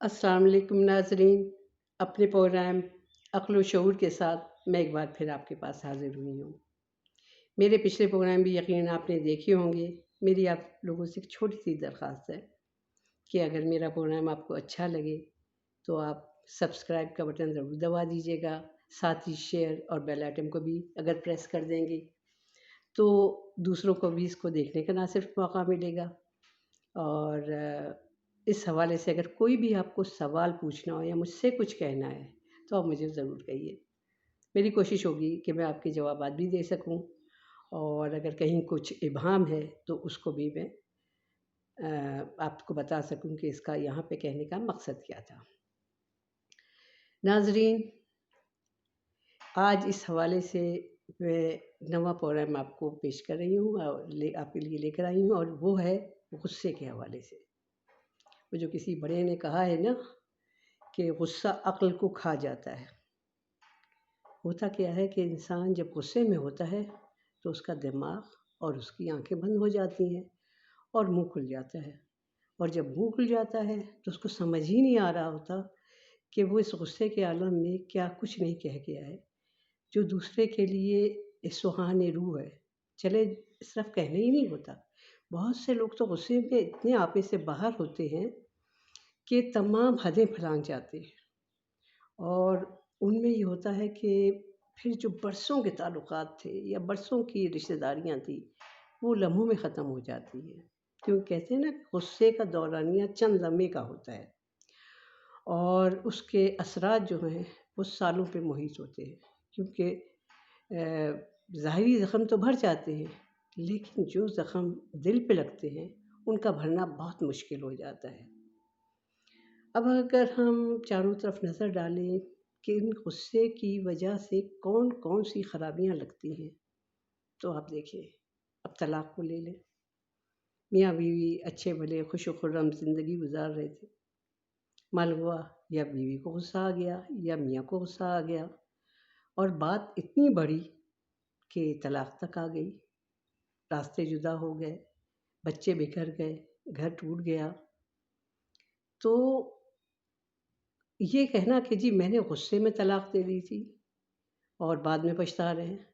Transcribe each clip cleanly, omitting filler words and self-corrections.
अस्सलाम वालेकुम नाज़रीन। अपने प्रोग्राम अक्ल व शऊर के साथ मैं एक बार फिर आपके पास हाज़िर हुई हूँ। मेरे पिछले प्रोग्राम भी यकीनन आपने देखे होंगे। मेरी आप लोगों से एक छोटी-सी दरख़्वास्त है कि अगर मेरा प्रोग्राम आपको अच्छा लगे तो आप सब्सक्राइब का बटन ज़रूर दबा दीजिएगा। साथ ही शेयर और बेल आइकन को भी अगर प्रेस कर देंगे तो दूसरों को भी इसको देखने का ना सिर्फ़ मौका मिलेगा और इस हवाले से अगर कोई भी आपको सवाल पूछना हो या मुझसे कुछ कहना है तो आप मुझे ज़रूर कहिए। मेरी कोशिश होगी कि मैं आपके जवाबात भी दे सकूं और अगर कहीं कुछ इबहाम है तो उसको भी मैं आपको बता सकूं कि इसका यहाँ पे कहने का मकसद क्या था। नाज़रीन, आज इस हवाले से मैं नवा प्रोग्राम आपको पेश कर रही हूँ और आपके लिए लेकर आई हूँ और वो है गुस्से के हवाले से। वो जो किसी बड़े ने कहा है ना कि गुस्सा अक्ल को खा जाता है। होता क्या है कि इंसान जब गुस्से में होता है तो उसका दिमाग और उसकी आंखें बंद हो जाती हैं और मुंह खुल जाता है, और जब मुंह खुल जाता है तो उसको समझ ही नहीं आ रहा होता कि वो इस गुस्से के आलम में क्या कुछ नहीं कह गया है जो दूसरे के लिए सुहाने रूह है। चले सिर्फ कहने ही नहीं होता, बहुत से लोग तो गुस्से में इतने आपे से बाहर होते हैं कि तमाम हदें फैलांग जाते हैं, और उनमें ये होता है कि फिर जो बरसों के ताल्लुकात थे या बरसों की रिश्तेदारियां थी वो लम्हों में ख़त्म हो जाती हैं। क्यों कहते हैं ना, गुस्से का दौरानिया चंद लम्हे का होता है और उसके असरात जो हैं वो सालों पे मुहित होते हैं। क्योंकि ज़ाहिरी ज़ख्म तो भर जाते हैं लेकिन जो ज़ख्म दिल पे लगते हैं उनका भरना बहुत मुश्किल हो जाता है। अब अगर हम चारों तरफ नज़र डालें कि इन गुस्से की वजह से कौन कौन सी खराबियां लगती हैं तो आप देखिए, अब तलाक को ले लें। मियाँ बीवी अच्छे भले खुश खुर्रम ज़िंदगी गुजार रहे थे, मालूम हुआ या बीवी को गुस्सा आ गया या मियाँ को गुस्सा आ गया और बात इतनी बड़ी कि तलाक तक आ गई। रास्ते जुदा हो गए, बच्चे बिखर गए, घर टूट गया। तो ये कहना कि जी मैंने गुस्से में तलाक दे दी थी और बाद में पछता रहे हैं,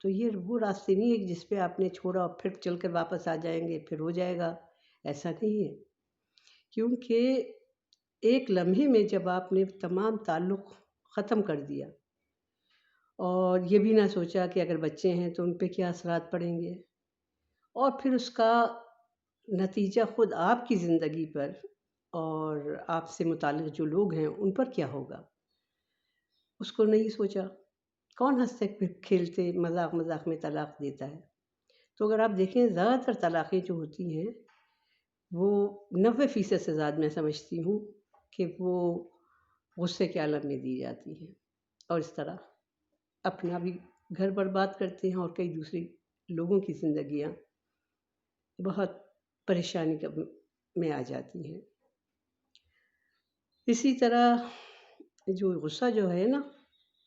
तो ये वो रास्ते नहीं है जिस पे आपने छोड़ा और फिर चल कर वापस आ जाएंगे, फिर हो जाएगा। ऐसा नहीं है, क्योंकि एक लम्हे में जब आपने तमाम ताल्लुक़ ख़त्म कर दिया और ये भी ना सोचा कि अगर बच्चे हैं तो उन पे क्या असरात पड़ेंगे और फिर उसका नतीजा ख़ुद आपकी ज़िंदगी पर और आपसे मुताल्लिक़ जो लोग हैं उन पर क्या होगा, उसको नहीं सोचा। कौन हँसते खेलते मज़ाक मज़ाक में तलाक देता है। तो अगर आप देखें ज़्यादातर तलाक़ें जो होती हैं वो 90% से ज़्यादा मैं समझती हूँ कि वो गुस्से के आलम में दी जाती हैं और इस तरह अपना भी घर बर्बाद करते हैं और कई दूसरे लोगों की ज़िंदगियाँ बहुत परेशानी में आ जाती हैं। इसी तरह जो गुस्सा जो है ना,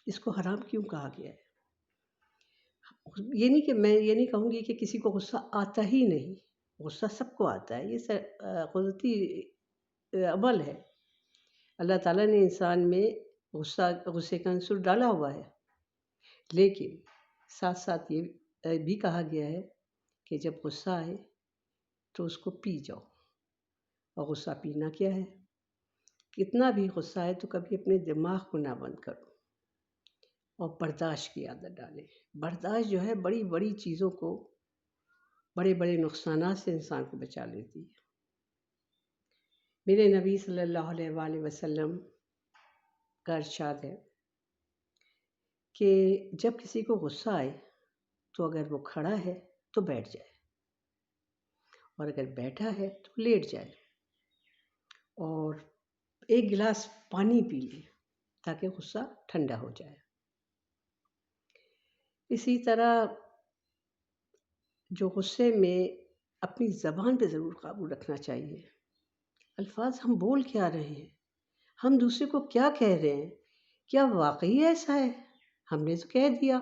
इसको हराम क्यों कहा गया है? मैं ये नहीं कहूँगी कि किसी को गुस्सा आता ही नहीं, गुस्सा सबको आता है। ये कुदरती अमल है। अल्लाह ताला ने इंसान में गुस्से का अंसुर डाला हुआ है, लेकिन साथ साथ ये भी कहा गया है कि जब गुस्सा आए तो उसको पी जाओ। और गुस्सा पीना क्या है? कितना भी गुस्सा आए तो कभी अपने दिमाग को ना बंद करो और बर्दाश्त की आदत डालें। बर्दाश्त जो है बड़ी बड़ी चीज़ों को, बड़े बड़े नुकसानात से इंसान को बचा लेती है। मेरे नबी सल्लल्लाहु अलैहि वसल्लम का इरशाद है कि जब किसी को गुस्सा आए तो अगर वो खड़ा है तो बैठ जाए और अगर बैठा है तो लेट जाए और एक गिलास पानी पी ले ताकि गुस्सा ठंडा हो जाए। इसी तरह जो गुस्से में अपनी ज़बान पे ज़रूर काबू रखना चाहिए। अल्फाज हम बोल क्या रहे हैं, हम दूसरे को क्या कह रहे हैं, क्या वाकई ऐसा है? हमने तो कह दिया,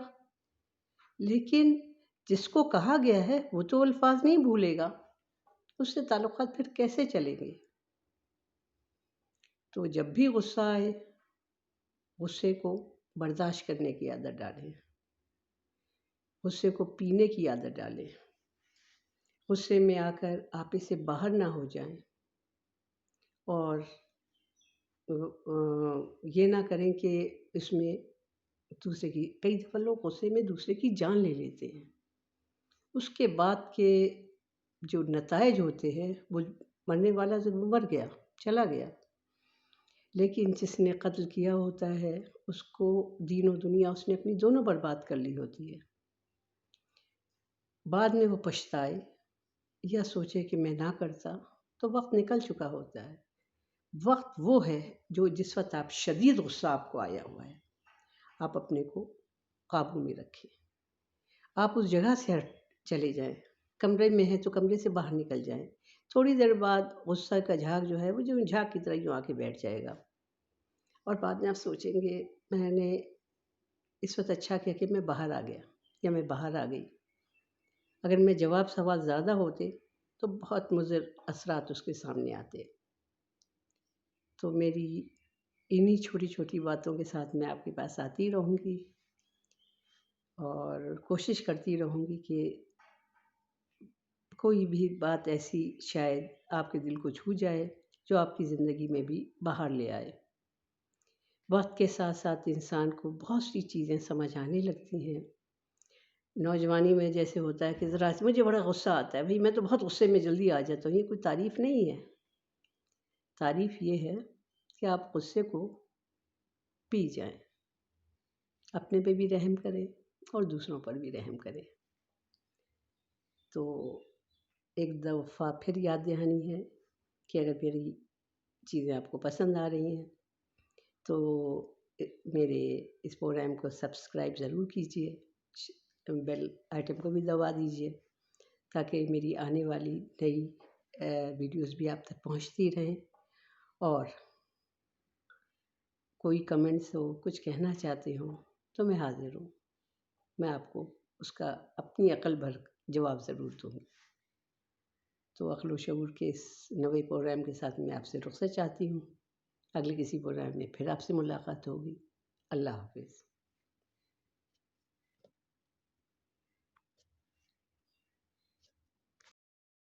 लेकिन जिसको कहा गया है वो तो अल्फाज नहीं भूलेगा, उससे ताल्लुकात फिर कैसे चलेंगे? تو جب بھی غصہ آئے، غصے کو برداشت کرنے کی عادت ڈالیں، غصے کو پینے کی عادت ڈالیں، غصے میں آ کر آپ اس سے باہر نہ ہو جائیں، اور یہ نہ کریں کہ اس میں دوسرے کی، کئی دفعہ لوگ غصے میں دوسرے کی جان لے لیتے ہیں، اس کے بعد کے جو نتائج ہوتے ہیں، وہ مرنے والا ضرور مر گیا، چلا گیا، لیکن جس نے قتل کیا ہوتا ہے اس کو دین و دنیا اس نے اپنی دونوں برباد کر لی ہوتی ہے، بعد میں وہ پچھتائے یا سوچے کہ میں نہ کرتا، تو وقت نکل چکا ہوتا ہے۔ وقت وہ ہے جو جس وقت آپ شدید غصہ آپ کو آیا ہوا ہے، آپ اپنے کو قابو میں رکھیں، آپ اس جگہ سے ہٹ چلے جائیں، کمرے میں ہیں تو کمرے سے باہر نکل جائیں، تھوڑی دیر بعد غصہ کا جھاگ جو ہے وہ جو جھاگ کی طرح یوں آ کے بیٹھ جائے گا، اور بعد میں آپ سوچیں گے میں نے اس وقت اچھا کیا کہ میں باہر آ گیا یا میں باہر آ گئی۔ اگر میں جواب سوال زیادہ ہوتے تو بہت مضر اثرات اس کے سامنے آتے۔ تو میری انہی چھوٹی چھوٹی باتوں کے ساتھ میں آپ کے پاس آتی رہوں گی، اور کوشش کرتی رہوں گی کہ کوئی بھی بات ایسی شاید آپ کے دل کو چھو جائے جو آپ کی زندگی میں بھی باہر لے آئے۔ وقت کے ساتھ ساتھ انسان کو بہت سی چیزیں سمجھ آنے لگتی ہیں۔ نوجوانی میں جیسے ہوتا ہے کہ ذرا مجھے بڑا غصہ آتا ہے، بھئی میں تو بہت غصے میں جلدی آ جاتا ہوں، یہ کوئی تعریف نہیں ہے۔ تعریف یہ ہے کہ آپ غصے کو پی جائیں، اپنے پہ بھی رحم کریں اور دوسروں پر بھی رحم کریں۔ تو ایک دفعہ پھر یاد دہانی ہے کہ اگر میری چیزیں آپ کو پسند آ رہی ہیں تو میرے اس پروگرام کو سبسکرائب ضرور کیجیے، بیل آئٹم کو بھی دبا دیجیے تاکہ میری آنے والی نئی ویڈیوز بھی آپ تک پہنچتی رہیں، اور کوئی کمنٹس ہو، کچھ کہنا چاہتے ہوں تو میں حاضر ہوں، میں آپ کو اس کا اپنی عقل بھر جواب ضرور دوں گی۔ تو عقل و شعور کے اس نئے پروگرام کے ساتھ میں آپ سے رخصت چاہتی ہوں، اگلے کسی پروگرام میں پھر آپ سے ملاقات ہوگی۔ اللہ حافظ۔